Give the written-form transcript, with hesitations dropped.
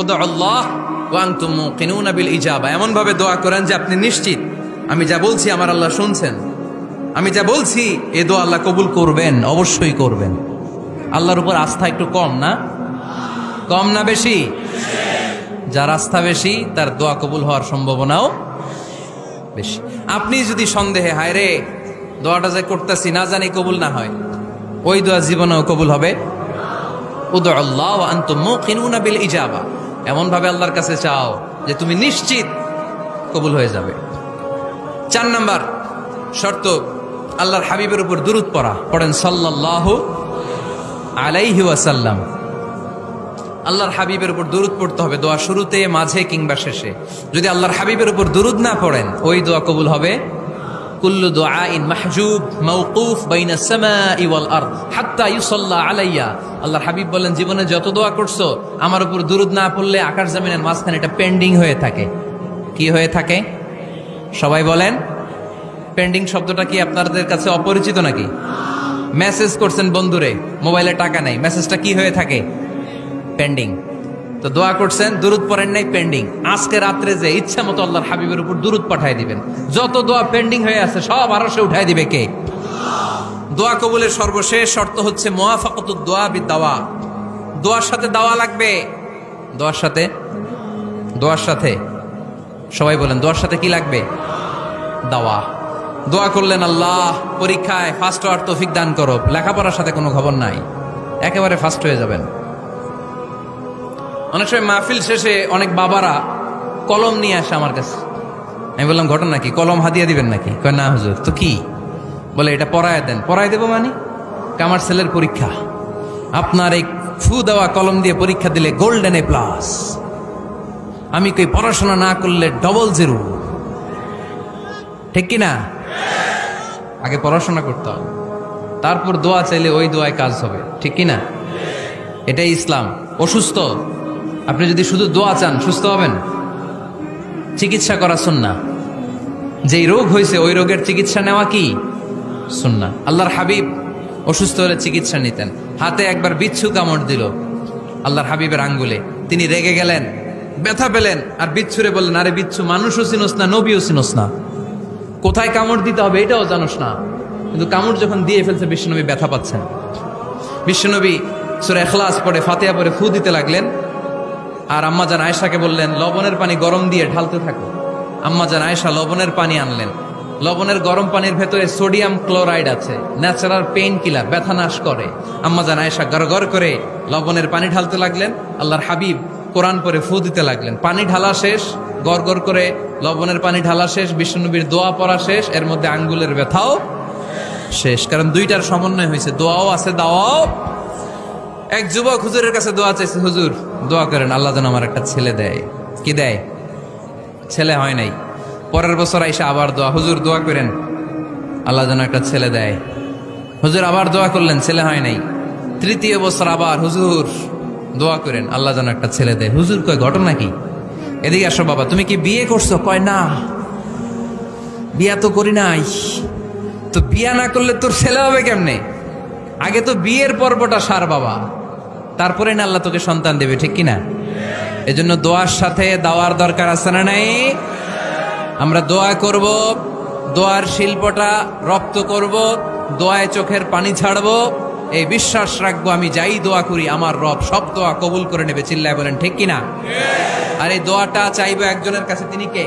উদউল্লাহ ওয়া আনতুম মুকিনুনা বিল ইজাবা, এমন ভাবে দোয়া করেন যে আপনি নিশ্চিত আমি যা বলছি আমার আল্লাহ শুনছেন, আমি যা বলছি এ দোয়া আল্লাহ কবুল করবেন, অবশ্যই করবেন। আল্লাহর উপর আস্থা একটু কম না? কম না বেশি? যার আস্থা বেশি তার দোয়া কবুল হওয়ার সম্ভাবনাও বেশি। আপনি যদি সন্দেহে হায় রে দোয়াটা যে করতেছি না জানি কবুল না হয়, ওই দোয়া জীবনেও কবুল হবে। উদউল্লাহ ওয়া আনতুম মুকিনুনা বিল ইজাবা, এমন ভাবে আল্লাহর কাছে চাও যে তুমি নিশ্চিত কবুল হয়ে যাবে। 4 নাম্বার শর্ত, আল্লাহর হাবিবের উপর দুরূদ পড়া। পড়েন সাল্লাল্লাহু আলাইহি ওয়াসাল্লাম। আল্লাহর হাবিবের উপর দুরূদ পড়তে হবে দোয়া শুরুতে, মাঝে কিংবা শেষে। যদি আল্লাহর হাবিবের উপর দুরূদ না পড়েন ওই দোয়া কবুল হবে। কুল্লু দুআইন মাহজুব মাওকুফ বাইনা সামাই ওয়াল আরদ হাত্তা ইউসাল্লা আলাইয়া। আল্লাহর হাবিব বলেন জীবনে যত দোয়া করছো আমার উপর দুরূদ না পড়লে আকাশ জমিনের মাঝখানে এটা পেন্ডিং হয়ে থাকে। কি হয়ে থাকে? সবাই বলেন। পেন্ডিং শব্দটা কি আপনাদের কাছে অপরিচিত নাকি? মেসেজ করছেন বন্ধুরে, মোবাইলে টাকা নাই, মেসেজটা কি হয়ে থাকে? পেন্ডিং। তো দোয়া করছেন, দুরূদ পড়েন নাই, পেন্ডিং। আজকে রাত্রে যে ইচ্ছা মতো আল্লাহর হাবিবের উপর দুরূদ পাঠায় দিবেন, যত দোয়া পেন্ডিং হয়ে আছে সব আরশে উঠায় দিবে কে? দোয়া কবুলের সর্বশেষ শর্ত হচ্ছে মুওয়াফাকাতুদ দোয়া বিদ-দাওয়া। দোয়ার সাথে দাওয়া লাগবে। দোয়ার সাথে সবাই বলেন, দোয়ার সাথে কি লাগবে? দাওয়া। দোয়া করলেন আল্লাহ পরীক্ষায় ফার্স্ট হওয়ার তৌফিক দান করো, লেখাপড়ার সাথে কোনো খবর নাই, একেবারে ফার্স্ট হয়ে যাবেন। অনেক সময় মাহফিল শেষে অনেক বাবারা কলম নিয়ে আসে আমার কাছে। আমি বললাম ঘটনা কি, কলম হাদিয়া দিবেন নাকি? কয় না হুজুর। তো কি? বলে এটা পড়ায় দেন। পড়ায় দেবো মানে? আমার ছেলের পরীক্ষা, আপনার এই ফু দেওয়া কলম দিয়ে পরীক্ষা দিলে গোল্ডেন A+। আমি কই পড়াশোনা না করলে ডবল 0। ঠিক কিনা? আগে পড়াশোনা করতে হবে, তারপর দোয়া চাইলে ওই দোয়ায় কাজ হবে। ঠিক কিনা? এটাই ইসলাম। অসুস্থ আপনি যদি শুধু দোয়া চান সুস্থ হবেন? চিকিৎসা করা সুন্নাহ। যেই রোগ হয়েছে ওই রোগের চিকিৎসা নেওয়া কি সুন্নাহ। আল্লাহর হাবিব অসুস্থ হলে চিকিৎসা নিতেন। হাতে একবার বিচ্ছু কামড় দিল আল্লাহর হাবিবের আঙ্গুলে, তিনি রেগে গেলেন, ব্যথা পেলেন, আর বিচ্ছুরে বললেন আরে বিচ্ছু মানুষও চিনোস না, নবীও চিনোস না, কোথায় কামড় দিতে হবে এটাও জানোস না। কিন্তু কামড় যখন দিয়ে ফেলছে বিশ্বনবী ব্যথা পাচ্ছেন। বিশ্বনবী সূরা ইখলাস পড়ে ফাতিহা পড়ে ফু দিতে লাগলেন, আর আম্মাজান আয়েশাকে বললেন লবণের পানি গরম দিয়ে ঢালতে থাকো। আম্মাজান আয়েশা লবণের পানি আনলেন। লবণের গরম পানির ভেতরে সোডিয়াম ক্লোরাইড আছে, ন্যাচারাল পেইন কিলার, ব্যথা নাশ করে। আম্মাজান আয়েশা গড়গড় করে লবণের পানি ঢালতে লাগলেন, আল্লাহর হাবিব কোরআন পড়ে ফু দিতে লাগলেন। পানি ঢালা শেষ, গড়গড় করে লবণের পানি ঢালা শেষ, বিশ্বনবীর দোয়া পড়া শেষ, এর মধ্যে আঙ্গুলের ব্যথাও শেষ। কারণ দুইটার সমন্বয় হয়েছে, দোয়াও আছে দাওয়াও। এক যুবক হুজুরের কাছে দোয়া চাইছে, হুজুর দোয়া করেন আল্লাহ যেন আমার একটা ছেলে দেয়। কি দেয়? ছেলে হয় নাই। পরের বছর আইসা আবার দোয়া, হুজুর দোয়া করেন আল্লাহ যেন একটা ছেলে দেয়। হুজুর আবার দোয়া করলেন, ছেলে হয় নাই। তৃতীয় বছর আবার হুজুর দোয়া করেন আল্লাহ যেন একটা ছেলে দেয়। হুজুর কয় ঘটনা কি? এদিকে আসো বাবা, তুমি কি বিয়ে করছো? কয় না, বিয়া তো করি নাই। তো বিয়া না করলে তোর ছেলে হবে কেমনে? আগে তো বিয়ের পর্বটা সার বাবা, তারপরে না আল্লাহ তোকে সন্তান দেবে। ঠিক কিনা? এজন্য দোয়ার সাথে দাওয়ার দরকার আছে না নাই? আমরা দোয়া করব, দোয়ার শিল্পটা রপ্ত করব, দোয়ায় চোখের পানি ছাড়বো, এই বিশ্বাস রাখবো আমি যাই দোয়া করি আমার রব সব দোয়া কবুল করে নেবে। চিল্লায় বলেন ঠিক কিনা? আর এই দোয়াটা চাইবো একজনের কাছে, তিনি কে?